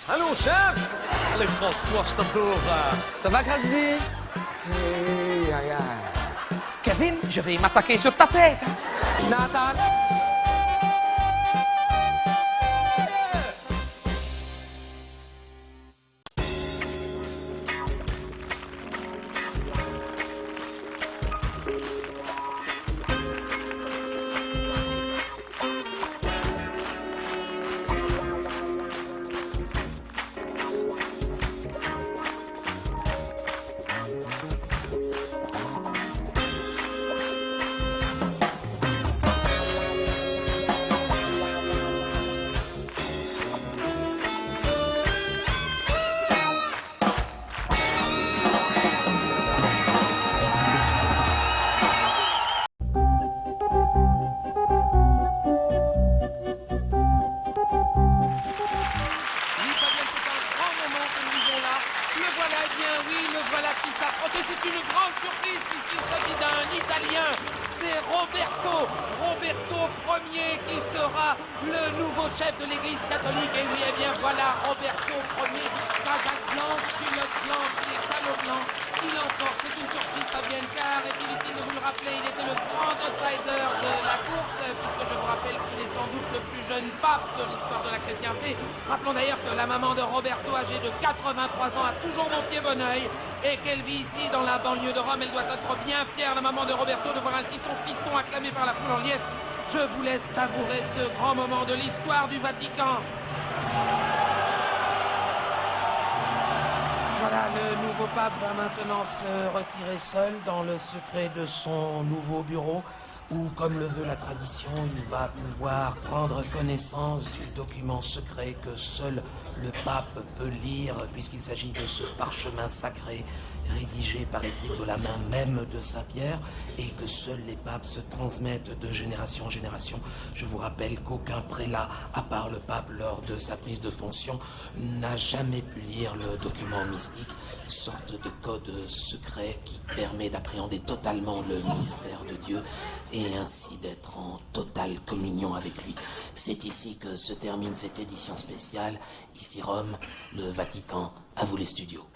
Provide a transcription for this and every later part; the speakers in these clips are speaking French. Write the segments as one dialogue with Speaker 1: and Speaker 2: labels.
Speaker 1: Allô, chef! Allez, François, je t'adore. Ça va, Grady?
Speaker 2: Aïe, aïe, aïe.
Speaker 3: Kevin, je vais m'attaquer sur ta tête.
Speaker 2: Nathan.
Speaker 3: Oui, Fabienne, c'est un grand moment que nous vivons là. Le voilà, eh bien oui, le voilà qui s'approche. Et c'est une grande surprise puisqu'il s'agit d'un Italien. C'est Roberto Ier qui sera le nouveau chef de l'église catholique. Et oui, eh bien voilà, Roberto Ier, casaque blanche, culotte blanche, les talons blancs. Il emporte, c'est une surprise, Fabienne, car est-il utile de vous le rappeler, il était le grand outsider de la course, puisque je vous rappelle qu'il est sans doute le plus jeune pape de l'histoire de la chrétienté. Rappelons d'ailleurs que la maman de Roberto, âgée de 83 ans, a toujours mon pied bon oeil, et qu'elle vit ici dans la banlieue de Rome. Elle doit être bien fière, la maman de Roberto, de voir ainsi son piston acclamé par la foule en liesse. Je vous laisse savourer ce grand moment de l'histoire du Vatican. Voilà, le nouveau pape va maintenant se retirer seul dans le secret de son nouveau bureau, où, comme le veut la tradition, il va pouvoir prendre connaissance du document secret que seul le pape peut lire, puisqu'il s'agit de ce parchemin sacré, rédigé, paraît-il, de la main même de Saint-Pierre, et que seuls les papes se transmettent de génération en génération. Je vous rappelle qu'aucun prélat, à part le pape lors de sa prise de fonction, n'a jamais pu lire le document mystique, sorte de code secret qui permet d'appréhender totalement le mystère de Dieu et ainsi d'être en totale communion avec lui. C'est ici que se termine cette édition spéciale. Ici Rome, le Vatican, à vous les studios.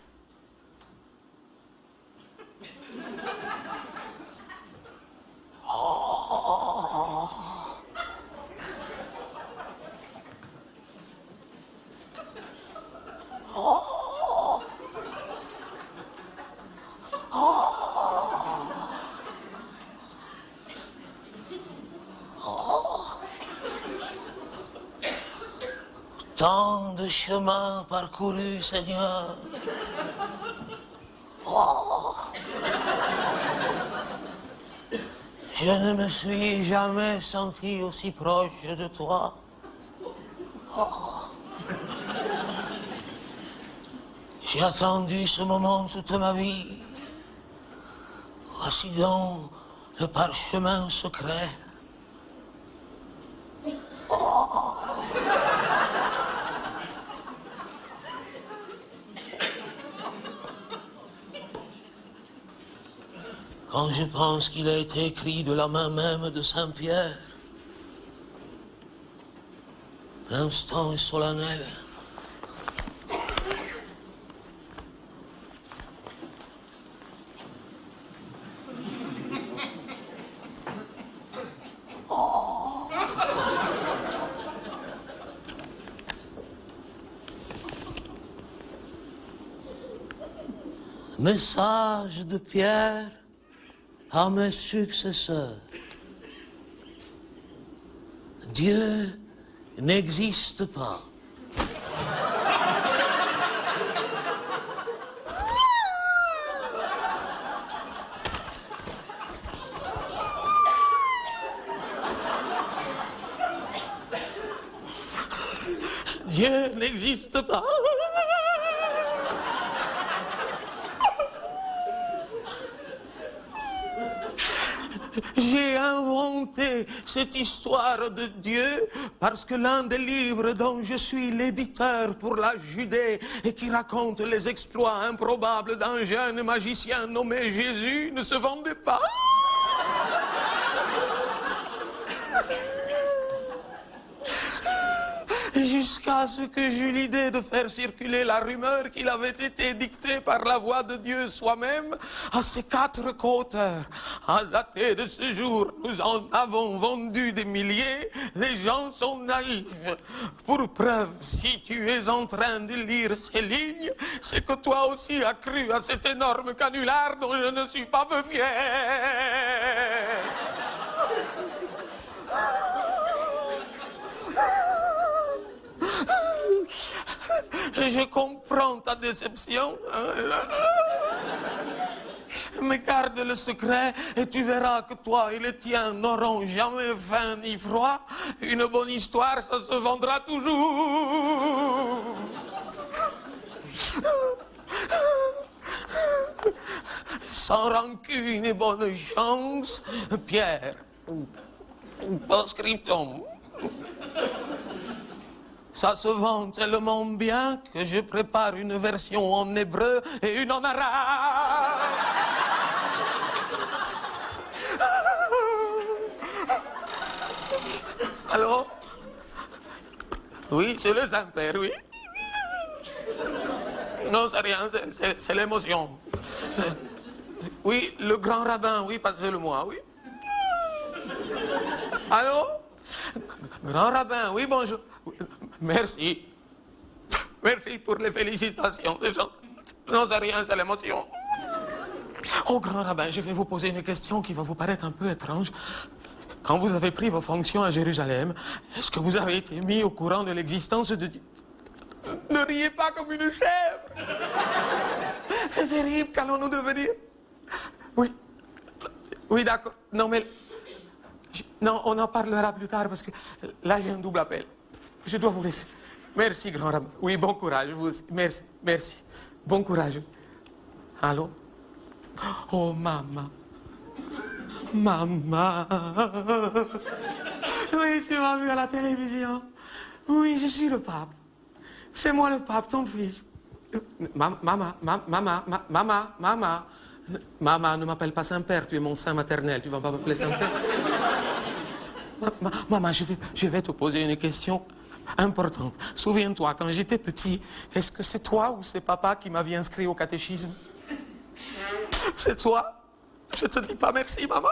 Speaker 3: Tant de chemin parcouru, Seigneur. Oh. Je ne me suis jamais senti aussi proche de toi. Oh. J'ai attendu ce moment toute ma vie. Voici donc le parchemin secret. Quand je pense qu'il a été écrit de la main même de Saint-Pierre, l'instant est solennel. Message de Pierre à mes successeurs. Dieu n'existe pas. Dieu n'existe pas. J'ai inventé cette histoire de Dieu parce que l'un des livres dont je suis l'éditeur pour la Judée et qui raconte les exploits improbables d'un jeune magicien nommé Jésus ne se vendait pas. Je jusqu'à ce que j'eus l'idée de faire circuler la rumeur qu'il avait été dicté par la voix de Dieu soi-même à ces 4 co-auteurs. À dater de ce jour, nous en avons vendu des milliers, les gens sont naïfs. Pour preuve, si tu es en train de lire ces lignes, c'est que toi aussi as cru à cet énorme canular dont je ne suis pas peu fier. Je comprends ta déception. Mais garde le secret et tu verras que toi et les tiens n'auront jamais faim ni froid. Une bonne histoire, ça se vendra toujours. Sans rancune et bonne chance, Pierre. Post-scriptum. Ça se vend tellement bien que je prépare une version en hébreu et une en arabe. Allô? Oui, c'est le Saint-Père, oui. Non, c'est rien, c'est l'émotion. Oui, le grand rabbin, oui, passez-le-moi, oui. Allô? Grand rabbin, oui, bonjour. Merci. Merci pour les félicitations des gens. Non, c'est rien, c'est l'émotion. Oh, grand rabbin, je vais vous poser une question qui va vous paraître un peu étrange. Quand vous avez pris vos fonctions à Jérusalem, est-ce que vous avez été mis au courant de l'existence de Dieu? Ne riez pas comme une chèvre. C'est terrible, qu'allons-nous devenir? Oui. Oui, d'accord. Non, mais... Non, on en parlera plus tard parce que là, j'ai un double appel. Je dois vous laisser. Merci, grand rabbin. Oui, bon courage. Merci, merci. Bon courage. Allô? Oh, maman. Maman. Oui, tu m'as vu à la télévision. Oui, je suis le pape. C'est moi le pape, ton fils. Maman. Maman, ne m'appelle pas Saint-Père, tu es mon sein maternel. Tu vas pas m'appeler Saint-Père. Maman, je vais te poser une question importante. Souviens-toi, quand j'étais petit, est-ce que c'est toi ou c'est papa qui m'avait inscrit au catéchisme? C'est toi? Je te dis pas merci, maman.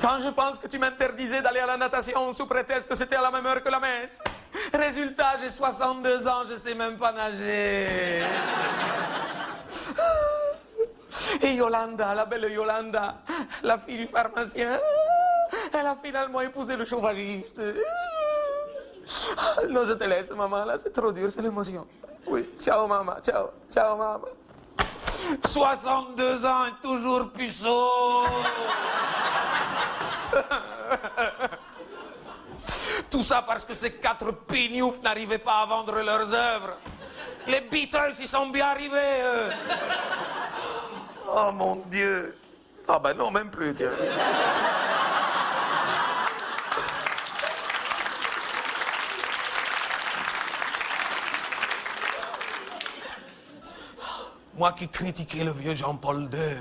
Speaker 3: Quand je pense que tu m'interdisais d'aller à la natation sous prétexte que c'était à la même heure que la messe. Résultat, j'ai 62 ans, je sais même pas nager. Et Yolanda, la belle Yolanda, la fille du pharmacien, elle a finalement épousé le chauffagiste. Non, je te laisse, maman, là, c'est trop dur, c'est l'émotion. Oui, ciao, maman, ciao, ciao, maman. 62 ans et toujours puceau. Tout ça parce que ces 4 pignoufs n'arrivaient pas à vendre leurs œuvres. Les Beatles, ils sont bien arrivés, eux. Oh, mon Dieu. Ah ben non, même plus, tiens. Moi qui critiquais le vieux Jean-Paul II.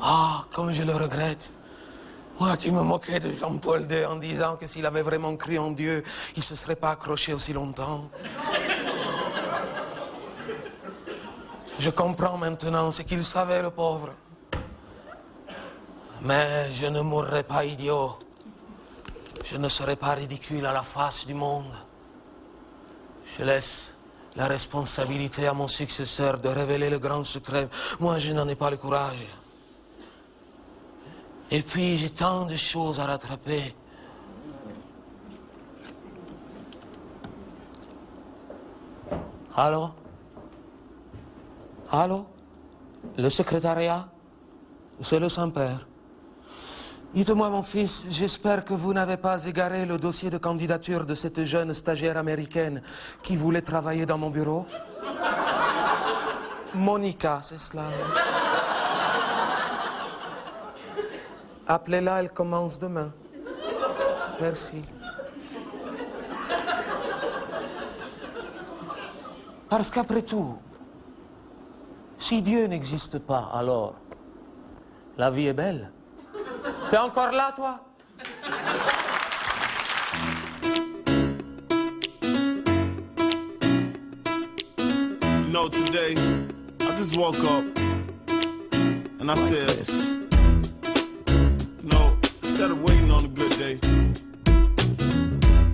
Speaker 3: Ah, comme je le regrette. Moi qui me moquais de Jean-Paul II en disant que s'il avait vraiment cru en Dieu, il ne se serait pas accroché aussi longtemps. Je comprends maintenant ce qu'il savait, le pauvre. Mais je ne mourrai pas idiot. Je ne serai pas ridicule à la face du monde. Je laisse la responsabilité à mon successeur de révéler le grand secret. Moi, je n'en ai pas le courage. Et puis, j'ai tant de choses à rattraper. Allô? Allô? Le secrétariat? C'est le Saint-Père. Dites-moi, mon fils, j'espère que vous n'avez pas égaré le dossier de candidature de cette jeune stagiaire américaine qui voulait travailler dans mon bureau. Monica, c'est cela. Appelez-la, elle commence demain. Merci. Parce qu'après tout, si Dieu n'existe pas, alors la vie est belle. T'es encore là, toi?
Speaker 4: know, today, I just woke up and I said, no, instead of waiting on a good day,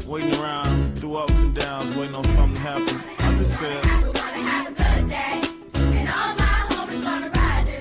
Speaker 4: waiting around through ups and downs, waiting on something to happen, I just said,